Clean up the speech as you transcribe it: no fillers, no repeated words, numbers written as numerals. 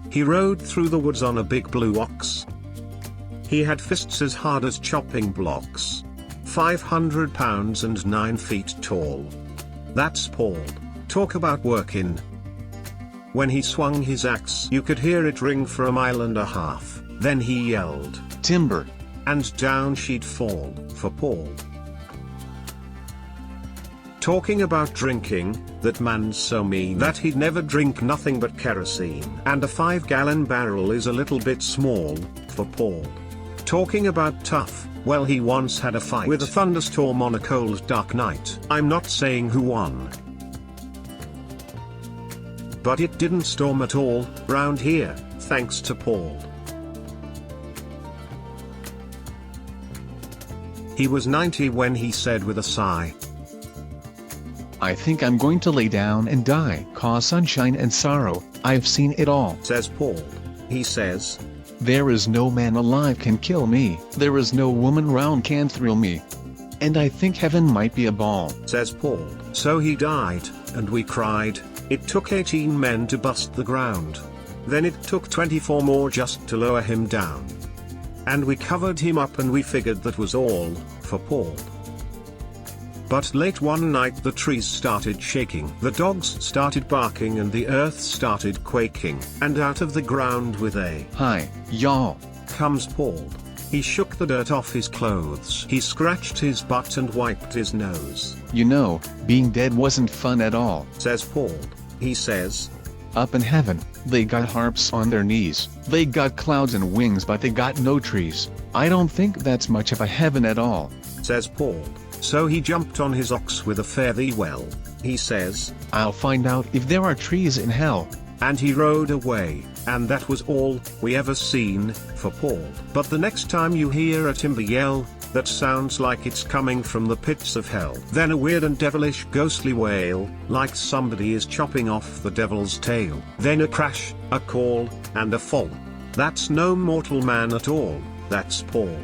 He rode through the woods on a big blue ox. He had fists as hard as chopping blocks. 500 pounds and 9 feet tall. That's Paul. Talk about workin'. When he swung his axe, you could hear it ring for a mile and a half. Then he yelled, "Timber!" and down she'd fall, for Paul. Talking about drinking, that man's so mean that he'd never drink nothing but kerosene. And a 5-gallon barrel is a little bit small, for Paul. Talking about tough, well, he once had a fight with a thunderstorm on a cold dark night. I'm not saying who won, but it didn't storm at all, round here, thanks to Paul. He was 90 when he said with a sigh, "I think I'm going to lay down and die, 'cause sunshine and sorrow, I've seen it all." Says Paul. He says, "There is no man alive can kill me, there is no woman round can thrill me. And I think heaven might be a ball." Says Paul. So he died, and we cried. It took 18 men to bust the ground. Then it took 24 more just to lower him down. And we covered him up and we figured that was all, for Paul. But late one night the trees started shaking, the dogs started barking and the earth started quaking, and out of the ground with a "Hi, y'all," comes Paul. He shook the dirt off his clothes. He scratched his butt and wiped his nose. "You know, being dead wasn't fun at all," says Paul. He says, "Up in heaven, they got harps on their knees, they got clouds and wings but they got no trees. I don't think that's much of a heaven at all," says Paul. So he jumped on his ox with a fare thee well. He says, "I'll find out if there are trees in hell." And he rode away, and that was all we ever seen, for Paul. But the next time you hear a timber yell, that sounds like it's coming from the pits of hell. Then a weird and devilish ghostly wail, like somebody is chopping off the devil's tail. Then a crash, a call, and a fall. That's no mortal man at all, that's Paul.